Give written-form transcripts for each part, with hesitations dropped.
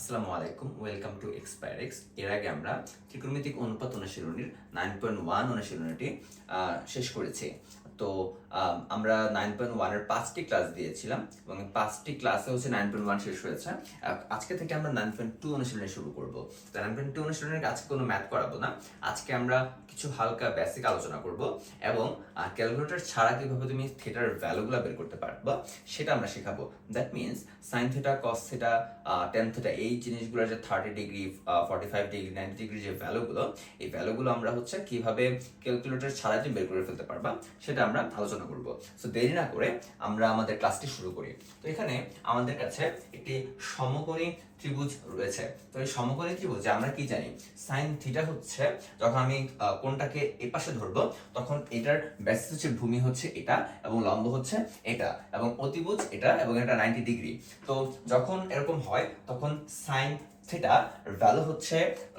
আসসালামু আলাইকুম, welcome to এক্সপায়ারেক্স। এর আগে আমরা ত্রিকোণমিতিক অনুপাত অনুশীলনীর 9.1 অনুশীলনীটি শেষ করেছি। তো আমরা 9.1 এর 5টি ক্লাস দিয়েছিলাম এবং 5টি ক্লাসে 9.1 শেষ হয়েছে। আজকে থেকে আমরা 9.2 অনুশীলনী শুরু করব। তো 9.2 অনুশীলনীর আজকে কোনো ম্যাথ করাবো না। আজকে আমরা কিছু হালকা বেসিক আলোচনা করব এবং ক্যালকুলেটর ছাড়া কিভাবে তুমি থিটার ভ্যালুগুলো বের করতে পারবা সেটা আমরা শেখাবো। That means sine theta, cos theta, tan theta, এই জিনিসগুলো যে 30 ডিগ্রি, 45 ডিগ্রি, 90 ডিগ্রি যে ভ্যালুগুলো, এই ভ্যালুগুলো আমরা কিভাবে ক্যালকুলেটর ছাড়া তুমি বের করে ফেলতে পারবা সেটা আমরা আলোচনা করব। সো দেরি না করে আমরা আমাদের ক্লাসটি শুরু করি। তো এখানে আমাদের কাছে একটি সমকোণী ত্রিভুজ রয়েছে। তো এই সমকোণী ত্রিভুজে আমরা কি জানি, সাইন থিটা হচ্ছে, যখন আমি কোণটাকে এই পাশে ধরবো তখন এটার বেসিস হচ্ছে ভূমি হচ্ছে এটা এবং লম্ব হচ্ছে এটা এবং অতিভুজ এটা এবং এটা 90 ডিগ্রি। তো যখন এরকম হয় তখন সাইন থিটা ভ্যালু হচ্ছে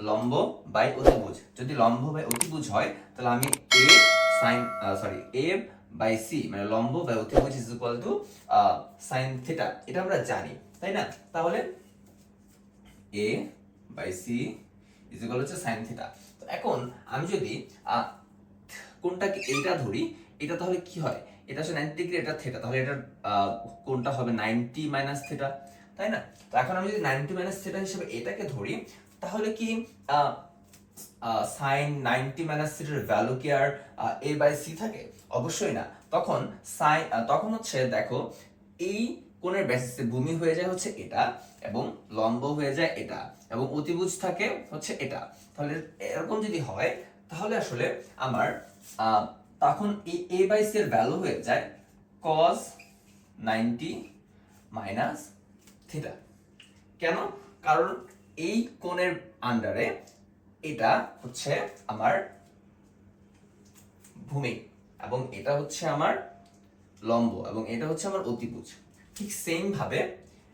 লম্ব বাই অতিভুজ। যদি লম্ব বাই অতিভুজ হয় তাহলে আমি এ বাই সি, মানে লম্ব বাই অতিভুজ is equal two sine theta, এটা আমরা জানি, তাই না? তাহলে এ বাই সি ইজ ইকুয়াল হচ্ছে সাইন থিটা। তো এখন আমি যদি কোনটাকে এইটা ধরি, এটা তাহলে কি হয়, এটা হচ্ছে 90 ডিগ্রি, এটা থিটা, তাহলে এটা কোনটা হবে 90 মাইনাস থিটা, তাই না? তো এখন আমি যদি 90 মাইনাস থিটা হিসেবে এটাকে ধরি তাহলে কি সাইন 90 মাইনাস থিটার ভ্যালু কি আর a বাই c থাকে? অবশ্যই না। তখন তখন হচ্ছে দেখো, এই কোণের বেসিসে ভূমি হয়ে যায় হচ্ছে এটা এবং লম্ব হয়ে যায় এটা এবং অতিভুজ থাকে হচ্ছে এটা। তাহলে এরকম যদি হয় তাহলে আসলে আমার তখন এই a বাই c এর ভ্যালু হয়ে যায় cos 90 মাইনাস থিটা। কেন? কারণ এই কোণের আন্ডারে এটা হচ্ছে আমার ভূমি এবং এটা হচ্ছে আমার লম্ব এবং এটা হচ্ছে আমার অতিভুজ। ঠিক সেম ভাবে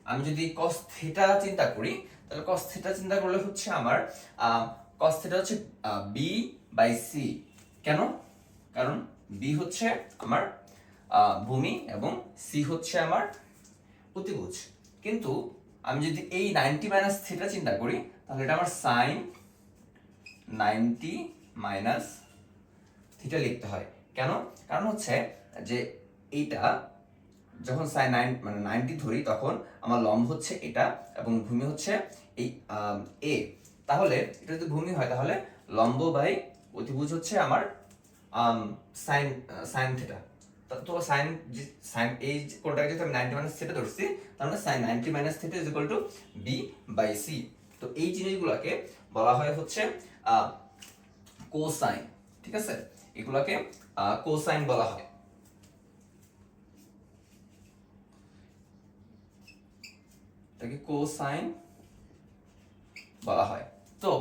আমি যদি cos থিটা চিন্তা করি তাহলে cos থিটা চিন্তা করলে হচ্ছে আমার cos থিটা হচ্ছে b বাই c। কেন? কারণ b হচ্ছে আমার ভূমি এবং c হচ্ছে আমার অতিভুজ। কিন্তু আমি যদি এই 90 মাইনাস থিটা চিন্তা করি তাহলে এটা আমার সাইন 90 মাইনাস থিটা লিখতে হয়। কেন? কারণ হচ্ছে যে এইটা যখন সাইন 9 মানে 90 ধরি তখন আমার লম্ব হচ্ছে এটা এবং ভূমি হচ্ছে এই এ। তাহলে এটা যদি ভূমি হয় তাহলে লম্ব বাই অতিভুজ হচ্ছে আমার সাইন সাইন থিটা। তো সাইন সাইন এই কোণটাকে যদি আমি 90 মাইনাস থিটা ধরছি তার মানে sine 90 minus theta is equal to B by C. তো এই জিনিসগুলোকে বলা হয় হচ্ছে কোসাইন। ঠিক আছে, এগুলোকে কোসাইন বলা হয়। এটাকে কোসাইন বলা হয়। তো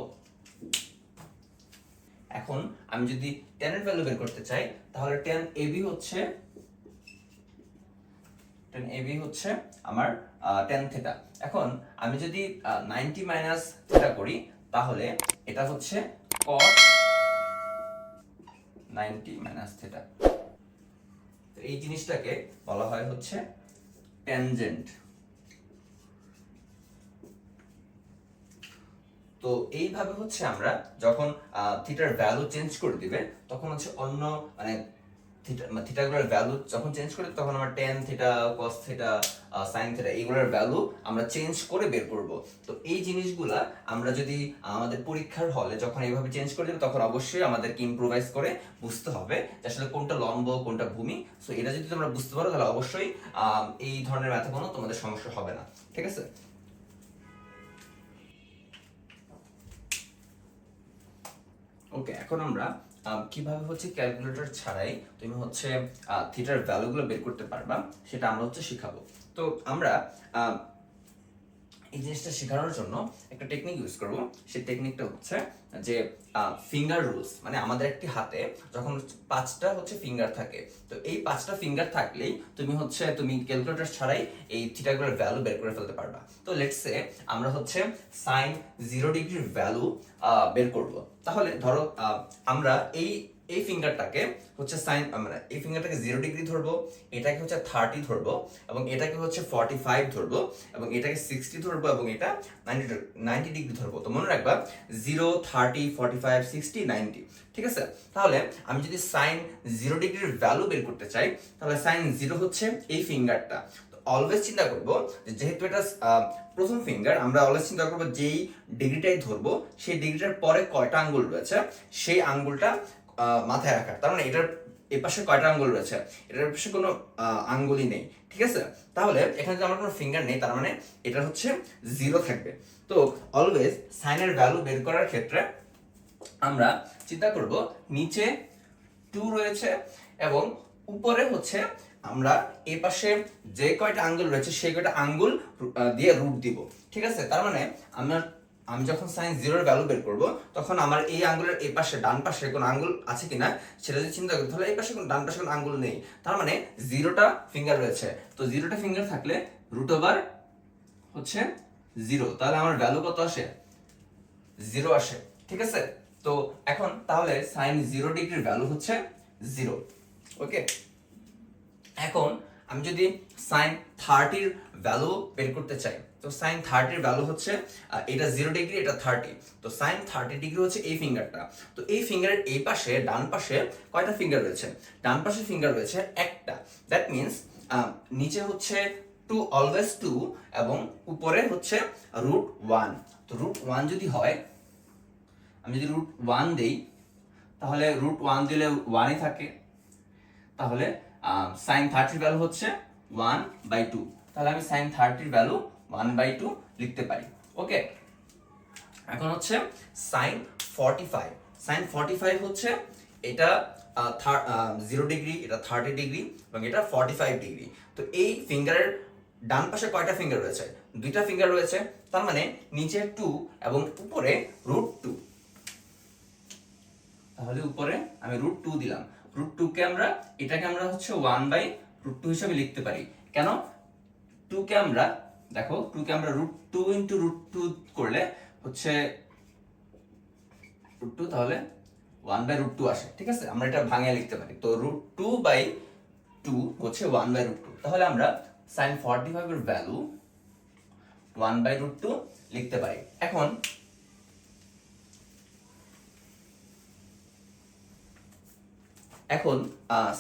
এখন আমি যদি tan এর ভ্যালু বের করতে চাই তাহলে tan AB হচ্ছে আমার tan থিটা। এখন আমি যদি 90 মাইনাস থিটা করি তাহলে এটা হচ্ছে cot 90 মাইনাস থিটা। তো এই জিনিসটাকে বলা হয় হচ্ছে ট্যানজেন্ট। তো এইভাবে হচ্ছে আমরা যখন থিটার ভ্যালু চেঞ্জ করে দিবে তখন হচ্ছে অন্য মানে থিটাগুলোর ভ্যালু যখন চেঞ্জ করে তখন আমরা tan theta, cos theta, sin theta এইগুলোর ভ্যালু আমরা চেঞ্জ করে বের করব। তো এই জিনিসগুলা আমরা যদি আমাদের পরীক্ষার হলে যখন এইভাবে চেঞ্জ করে দেব তখন অবশ্যই আমাদেরকে ইমপ্রোভাইজ করে বুঝতে হবে যে আসলে কোনটা লম্ব কোনটা ভূমি। সো এটা যদি তোমরা বুঝতে পারো তাহলে অবশ্যই এই ধরনের ম্যাথে কোনো তোমাদের সমস্যা হবে না। ঠিক আছে? ওকে, এখন আমরা কিভাবে হচ্ছে ক্যালকুলেটর ছাড়াই তুমি হচ্ছে থিটার ভ্যালুগুলো বের করতে পারবা সেটা আমরা হচ্ছে শিখাবো। তো আমরা এই জিনিসটা শেখানোর জন্য একটা টেকনিক ইউজ করব। সেই টেকনিকটা হচ্ছে যে ফিঙ্গার রুলস। মানে আমাদের একটি হাতে যখন 5টা হচ্ছে ফিঙ্গার থাকে, তো এই 5টা ফিঙ্গার থাকলেই তুমি ক্যালকুলেটর ছাড়াই এই থিটাগুলোর ভ্যালু বের করে ফেলতে পারবা। তো লেটস সে আমরা হচ্ছে সাইন 0 ডিগ্রির ভ্যালু বের করব। তাহলে ধরো আমরা এই এই ফিঙ্গারটাকে হচ্ছে সাইন, আমরা এই ফিঙ্গারটাকে 0 ডিগ্রি ধরবো, এটাকে হচ্ছে 30 ধরবো, এবং এটাকে হচ্ছে 45 ধরবো, এবং এটাকে 60 ধরবো, এবং এটা 90 ডিগ্রি ধরবো। তো মনে রাখবা 0, 30, 45, 60, 90। ঠিক আছে, তাহলে আমি যদি সাইন 0 ডিগ্রির ভ্যালু বের করতে চাই, তাহলে সাইন 0 হচ্ছে এই ফিঙ্গারটা। অলওয়েজ চিন্তা করবো যেহেতু এটা প্রথম ফিঙ্গার, আমরা অলওয়েজ চিন্তা করবো যেই ডিগ্রিটাই ধরবো সেই ডিগ্রিটার পরে কয়টা আঙ্গুল রয়েছে সেই আঙ্গুলটা মাথায় রাখার। তার মানে এটার এ পাশে কয়টা আঙ্গুল রয়েছে, এটার পাশে কোনো আঙ্গুলই নেই। ঠিক আছে, তাহলে এখানে যদি আমার কোনো ফিঙ্গার নেই, তার মানে এটা হচ্ছে 0 থাকবে। তো অলওয়েজ সাইনের ভ্যালু বের করার ক্ষেত্রে আমরা চিন্তা করব নিচে 2 রয়েছে এবং উপরে হচ্ছে আমরা এই পাশে যে কয়টা আঙ্গুল রয়েছে সেই কয়টা আঙ্গুল দিয়ে রুট দিব। ঠিক আছে, তার মানে আমি যখন সাইন 0 এর ভ্যালু বের করব, তখন আমার এই আঙ্গুলের এই পাশে ডান পাশে কোনো আঙ্গুল আছে কিনা সেটা যদি চিন্তা করি, তাহলে এই পাশে কোনো ডান পাশে কোনো আঙ্গুল নেই, তার মানে 0টা ফিঙ্গার রয়েছে। তো 0টা ফিঙ্গার থাকলে রুট ওভার হচ্ছে 0, তাহলে আমার ভ্যালু কত আসে? 0 আসে। ঠিক আছে, তো এখন তাহলে সাইন 0 ডিগ্রির ভ্যালু হচ্ছে 0। ওকে, এখন আমি যদি সাইন 30 এর ভ্যালু বের করতে চাই, তো সাইন 30 এর ভ্যালু হচ্ছে এটা 0 ডিগ্রি, এটা 30। তো সাইন 30 ডিগ্রি হচ্ছে এই ফিঙ্গারটা। তো এই ফিঙ্গারের এই পাশে ডান পাশে কয়টা ফিঙ্গার রয়েছে? ডান পাশে ফিঙ্গার রয়েছে একটা। দ্যাট মিন্স নিচে হচ্ছে 2, অলওয়েজ 2, এবং উপরে হচ্ছে √1। তো √1 যদি হয়, আমি যদি √1 দেই, তাহলে √1 দিলে 1ই থাকে, তাহলে সাইন 30 ভ্যালু হচ্ছে 1/2। তাহলে আমি সাইন 30 ভ্যালু 1/2 লিখতে পারি। ওকে, এখন হচ্ছে সাইন 45। সাইন 45 হচ্ছে এটা 0 ডিগ্রি, এটা 30 ডিগ্রি, এবং এটা 45 ডিগ্রি। তো এই ফিঙ্গারের ডান পাশে কয়টা ফিঙ্গার রয়েছে? 2টা ফিঙ্গার রয়েছে, তার মানে নিচে 2 এবং উপরে √2। তাহলে উপরে আমি √2 দিলাম। এটাকে আমরা হচ্ছে 1/√2 হিসেবে লিখতে পারি। কেন? 2 কে আমরা √2 ইন্টু √2 করলে হচ্ছে √2, তাহলে 1/√2 আসে। ঠিক আছে, আমরা এটা ভাঙিয়ে লিখতে পারি। তো √2/2 হচ্ছে 1/√2। তাহলে আমরা sin 45 এর ভ্যালু 1/√2 লিখতে পারি। এখন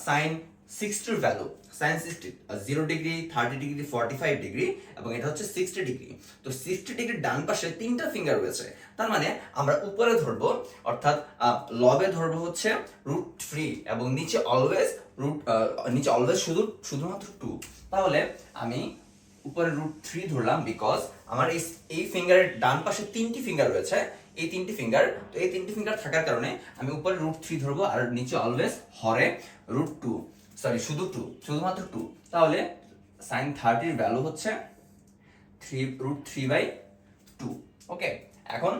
সাইন 60 এর value, sine 60 0 degree, 30 degree, 45 degree, এবং এটা হচ্ছে 60 ডিগ্রি। তো 60 ডিগ্রির ডান পাশে 3টা ফিঙ্গার রয়েছে, তার মানে আমরা উপরে ধরবো, অর্থাৎ লবে ধরবো হচ্ছে √3, এবং নিচে অলওয়েজ শুধুমাত্র 2। তাহলে আমি উপরে √3 ধরলাম, বিকজ আমার এই ফিঙ্গারের ডান পাশে 3টি ফিঙ্গার রয়েছে, এই 3টি ফিঙ্গার। তো এই 3টি ফিঙ্গার থাকার কারণে আমি উপরে √3 ধরবো, আর নিচে অলওয়েজ হরে √2, শুধুমাত্র 2। তাহলে সাইন 30 এর ভ্যালু হচ্ছে √3/2। ওকে, এখন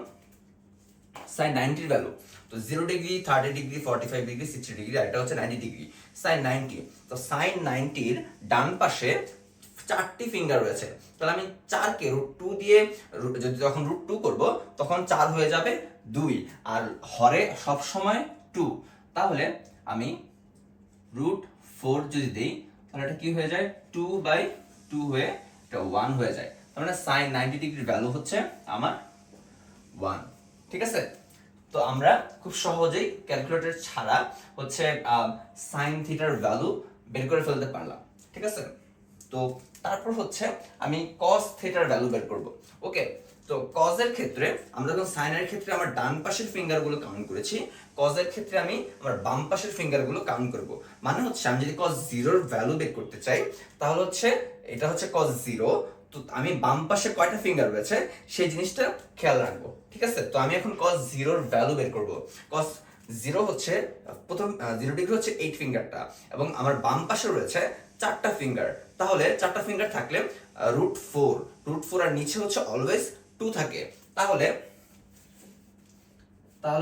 সাইন 90 এর ভ্যালু, তো 0 ডিগ্রি, 30 ডিগ্রি, 45 ডিগ্রি, 60 ডিগ্রি, আর এটা হচ্ছে 90 ডিগ্রি। সাইন 90, তো সাইন 90 এর ডান পাশে 4টি ফিঙ্গার রয়েছে, তাহলে আমি 4কে √2 দিয়ে যখন √2 করব, তখন 4 হয়ে যাবে 2, আর হরে সব সময় 2। তাহলে আমি √4 যদি দেই, তাহলে এটা কি হয়ে যায়? 2/2 হয়ে এটা 1 হয়ে যায়। তার মানে সাইন 90 ডিগ্রির ভ্যালু হচ্ছে আমার 1। ঠিক আছে, তো আমরা খুব সহজেই ক্যালকুলেটর ছাড়া হচ্ছে সাইন থিটার ভ্যালু বের করে ফেলতে পারলাম। ঠিক আছে, তো তারপর হচ্ছে আমি কস থিটার ভ্যালু বের করব। ওকে, তো কজের ক্ষেত্রে আমরা যখন সাইনের ক্ষেত্রে আমার ডান পাশের ফিঙ্গারগুলো কাউন্ট করেছি, কজের ক্ষেত্রে আমি আমার বাম পাশের ফিঙ্গারগুলো কাউন্ট করব। মানে হচ্ছে আমি যদি cos 0 এর ভ্যালু বের করতে চাই, তাহলে হচ্ছে এটা হচ্ছে cos 0, তো আমি বাম পাশে কয়টা ফিঙ্গার রয়েছে সেই জিনিসটা খেয়াল রাখবো। ঠিক আছে, তো আমি এখন cos 0 এর ভ্যালু বের করব। cos 0 হচ্ছে প্রথম 0 ডিগ্রি হচ্ছে 8 ফিঙ্গারটা, এবং আমার বাম পাশে রয়েছে 4টা ফিঙ্গার। তাহলে 4টা ফিঙ্গার থাকলে √4 আর নিচে হচ্ছে অলওয়েজ 2 থাকে। তাহলে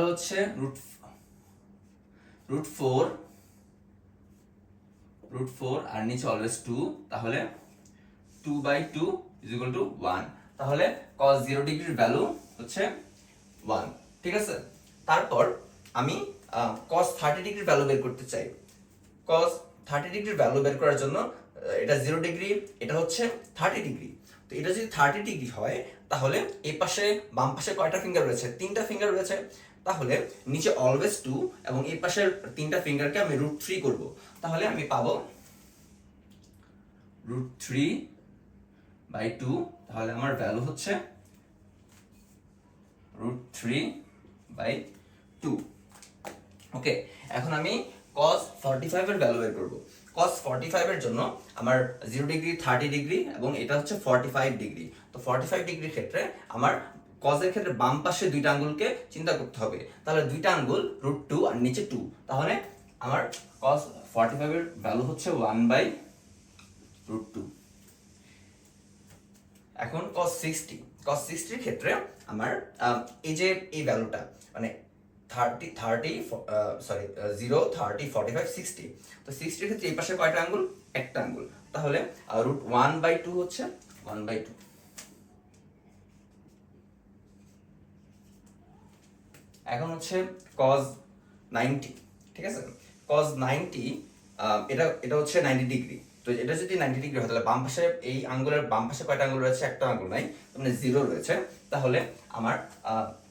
হচ্ছে √4 আর নিচে অলওয়েজ 2, তাহলে 2/2 = 1। তাহলে cos 0 ডিগ্রির ভ্যালু হচ্ছে 1। ঠিক আছে, তারপর আমি cos 30 ডিগ্রির ভ্যালু বের করতে চাই, cos 30 ডিগ্রির ভ্যালু বের করার জন্য এটা 0 ডিগ্রি, এটা হচ্ছে 30 ডিগ্রি। তো এটা যদি 30 ডিগ্রি হয় তাহলে এই পাশে বাম পাশে কয়টা ফিঙ্গার রয়েছে? 3টা ফিঙ্গার রয়েছে। তাহলে নিচে অলওয়েজ 2 এবং এই পাশের 3টা ফিঙ্গারকে আমি √3 করব। তাহলে আমি পাবো √3/2। তাহলে আমার ভ্যালু হচ্ছে √3/2। ওকে, এখন আমি cos 45 এর ভ্যালু বের করব। cos 45 এর জন্য আমার 0 ডিগ্রি, 30 ডিগ্রি এবং এটা হচ্ছে 45 ডিগ্রি। তো 45 ডিগ্রির ক্ষেত্রে আমার cos এর ক্ষেত্রে বাম পাশে দুইটা আঙ্গুলকে চিন্তা করতে হবে। তাহলে দুইটা আঙ্গুল √2 আর নিচে 2। তাহলে আমার cos 45 এর ভ্যালু হচ্ছে 1/√2। এখন cos 60 এর ক্ষেত্রে আমার এই যে এই ভ্যালুটা মানে 0, 30, 45, 60। তো 60 এর ক্ষেত্রে এই পাশে কয়টা আঙ্গুল? একটা আঙ্গুল। তাহলে √1/2 হচ্ছে 1/2। এখন হচ্ছে cos 90, ঠিক আছে? cos 90 এটা হচ্ছে 90 ডিগ্রি। তো এটা যদি 90 ডিগ্রি হয় তাহলে বাম পাশে এই আঙ্গুলের বাম পাশে কয়টা আঙ্গুল রয়েছে? একটা আঙ্গুল নাই, মানে 0 রয়েছে। তাহলে আমার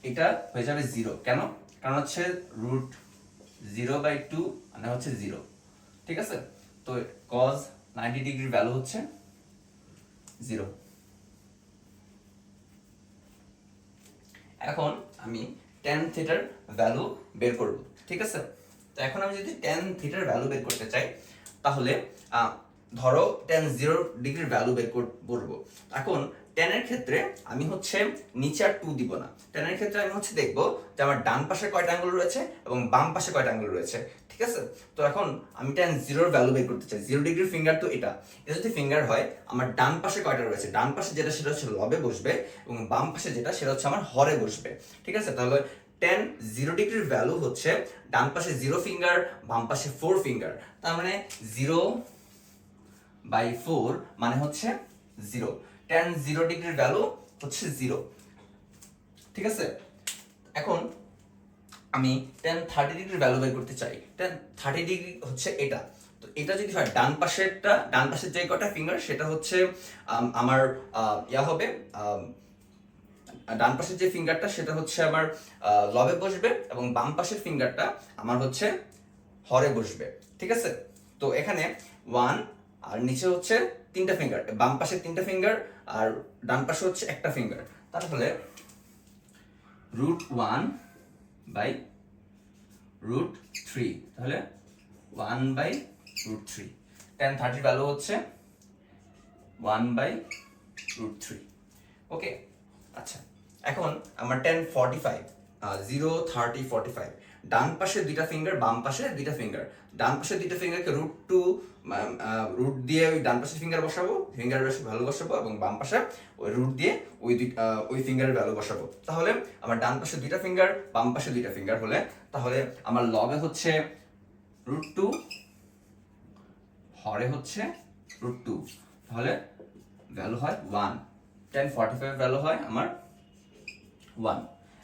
এটা হয়ে যাবে 0। কেন? কারণ হচ্ছে √0/2 মানে হচ্ছে 0, ঠিক আছে? তো cos 90 ডিগ্রির ভ্যালু হচ্ছে 0। এখন আমি tan থিটার ভ্যালু বের করব, ঠিক আছে? তো এখন আমি যদি tan থিটার ভ্যালু বের করতে চাই তাহলে ধরো tan 0 ডিগ্রির ভ্যালু বের করব। এখন tan এর ক্ষেত্রে আমি হচ্ছে নিচে আর 2 দিব না। tan এর ক্ষেত্রে আমি হচ্ছে দেখব যে আমার ডান পাশে কয়টা আঙ্গুল রয়েছে এবং বাম পাশে কয়টা আঙ্গুল রয়েছে, ঠিক আছে? তো এখন আমি tan 0 এর ভ্যালু বের করতে চাই। 0 ডিগ্রির ফিঙ্গার তো এটা যদি ফিঙ্গার হয় আমার ডান পাশে কয়টা রয়েছে? ডান পাশে যেটা সেটা হচ্ছে লবে বসবে এবং বাম পাশে যেটা সেটা হচ্ছে আমার হরে বসবে, ঠিক আছে? তাহলে tan 0 ডিগ্রির ভ্যালু হচ্ছে ডান পাশে 0 ফিঙ্গার, বাম পাশে 4 ফিঙ্গার। তার মানে 0/4 মানে হচ্ছে 0। tan 0 ডিগ্রির ভ্যালু হচ্ছে 0, ঠিক আছে? এখন আমি tan 30 ডিগ্রির ভ্যালু বের করতে চাই। tan 30 ডিগ্রি হচ্ছে এটা। তো এটা যদি হয় ডান পাশের যে কটা ফিঙ্গার সেটা হচ্ছে আমার হবে ডান পাশের যে ফিঙ্গারটা সেটা হচ্ছে আমার লবে বসবে এবং বাম পাশের ফিঙ্গারটা আমার হচ্ছে হরে বসবে, ঠিক আছে? তো এখানে 1 আর নিচে হচ্ছে 3টা ফিঙ্গার, বাম পাশে 3টা ফিঙ্গার আর ডান পাশে হচ্ছে একটা ফিঙ্গার। তাহলে √1/√3, তাহলে 1/√3। tan 30 ভ্যালু হচ্ছে 1/√3। ওকে, আচ্ছা। এখন আমার tan 45, 0, 30, 45 ডান পাশে দুইটা ফিঙ্গার, বাম পাশে দুইটা ফিঙ্গার। ডান পাশে দুইটা ফিঙ্গারকে √2 রুট দিয়ে ওই ডান পাশে ফিঙ্গার বসাবো, ফিঙ্গারের ভ্যালু বসাবো এবং বাম পাশে ওই রুট দিয়ে ওই ফিঙ্গারের ভ্যালু বসাবো। তাহলে আমার ডান পাশে দুইটা ফিঙ্গার, বাম পাশে দুইটা ফিঙ্গার হলে তাহলে আমার লবে হচ্ছে √2, হরে হচ্ছে √2। তাহলে ভ্যালু হয় 1। tan 45 ভ্যালু হয় আমার 1।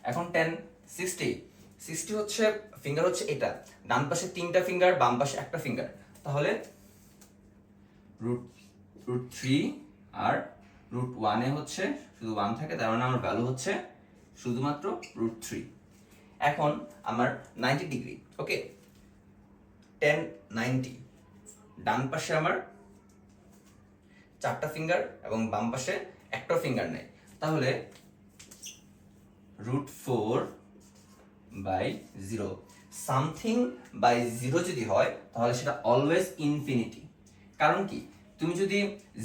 এখন tan 60 হচ্ছে ফিঙ্গার হচ্ছে এটা, ডান পাশে 3টা ফিঙ্গার, বাম পাশে একটা ফিঙ্গার। তাহলে √3 আর √1 এ হচ্ছে শুধু 1 থাকে, তার মানে আমার ভ্যালু হচ্ছে শুধুমাত্র √3। এখন আমার 90 ডিগ্রি, ওকে? tan 90 ডান পাশে আমার 4টা ফিঙ্গার এবং বাম পাশে একটা ফিঙ্গার নেই। তাহলে √4/0 সামথিং বাই 0 যদি হয় তাহলে সেটা অলওয়েজ ইনফিনিটি। কারণ কি? তুমি যদি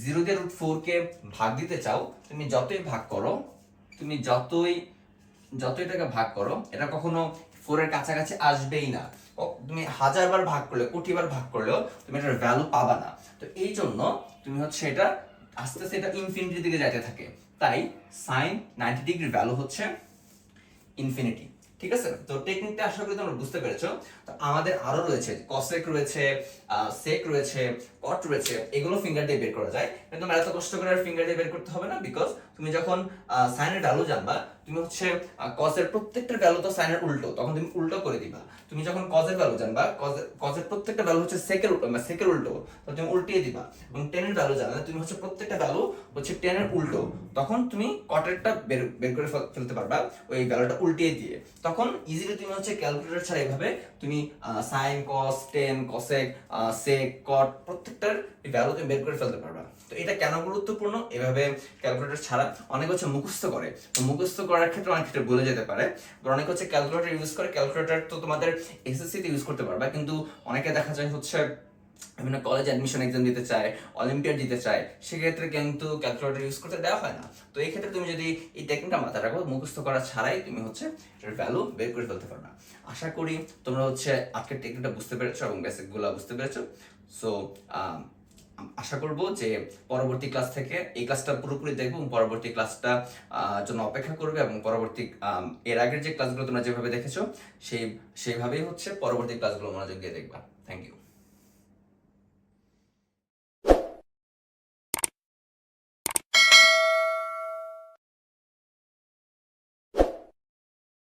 0 দিয়ে √4 কে ভাগ দিতে চাও, তুমি যতই ভাগ করো, তুমি যতই এটাকে ভাগ করো, এটা কখনো 4 এর কাছাকাছি আসবেই না। তুমি 1000 বার ভাগ করলে, কোটি বার ভাগ করলেও তুমি এটার ভ্যালু পাবা না। তো এই জন্য তুমি হচ্ছে এটা আস্তে আস্তে এটা ইনফিনিটির দিকে যাইতে থাকে। তাই sin 90 ডিগ্রির ভ্যালু হচ্ছে ইনফিনিটি, ঠিক আছে? তো টেকনিকটা আশা করি তোমরা বুঝতে পেরেছো। তো আমাদের আরো রয়েছে cosec রয়েছে, sec রয়েছে, cot রয়েছে, এগুলো ফিঙ্গার দিয়ে বের করা যায়। কিন্তু তোমরা এত কষ্ট করে ফিঙ্গার দিয়ে বের করতে হবে না, বিকজ তুমি যখন সাইনের ভ্যালু জানবা, তুমি হচ্ছে কজের প্রত্যেকটা ভ্যালু তো সাইনের উল্টো, তখন তুমি উল্টো করে দিবা। তুমি যখন কজের ভ্যালু জানবা, কজের প্রত্যেকটা ভ্যালু হচ্ছে সেকের উল্টো, তো তুমি উল্টিয়ে দিবা। এবং টেনের ভ্যালু জানলে তুমি হচ্ছে প্রত্যেকটা ভ্যালু হচ্ছে টেনের উল্টো, তখন তুমি কটেরটা বের করে ফেলতে পারবা ওই ভ্যালুটা উল্টিয়ে দিয়ে। তখন ইজিলি তুমি হচ্ছে ক্যালকুলেটর ছাড়া এভাবে তুমি সাইন, কস, টেন, কসেক, সেক, কট প্রত্যেকটার ভ্যালু তুমি বের করে ফেলতে পারবা। তো এটা কেন গুরুত্বপূর্ণ? এভাবে ক্যালকুলেটর ছাড়া অনেক হচ্ছে মুখস্থ করে, তো মুখস্থ করার ক্ষেত্রে অনেক ক্ষেত্রে ভুলে যেতে পারে। অনেক হচ্ছে ক্যালকুলেটর ইউজ করে, ক্যালকুলেটর তো তোমাদের এসএসসি তে ইউজ করতে পারবা, কিন্তু অনেকে দেখা যায় হচ্ছে বিভিন্ন কলেজ অ্যাডমিশন এক্সাম দিতে চায়, অলিম্পিয়াড দিতে চায়, সেক্ষেত্রে কিন্তু ক্যালকুলেটর ইউজ করতে দেওয়া হয় না। তো এই ক্ষেত্রে তুমি যদি এই টেকনিকটা মাথায় রাখো, মুখস্থ করা ছাড়াই তুমি হচ্ছে এটার ভ্যালু বের করে ফেলতে পারবে। আশা করি তোমরা হচ্ছে আজকের টেকনিকটা বুঝতে পেরেছো এবং বেসিকগুলো বুঝতে পেরেছো। সো আশা করব যে পরবর্তী ক্লাস থেকে এই ক্লাসটা পুরোপুরি দেখবো এবং পরবর্তী ক্লাসটা জন্য অপেক্ষা করবে, এবং পরবর্তী এর আগের যে ক্লাসগুলো তোমরা যেভাবে দেখেছো সেইভাবেই হচ্ছে পরবর্তী ক্লাসগুলো মনোযোগ দিয়ে দেখবা। Thank you.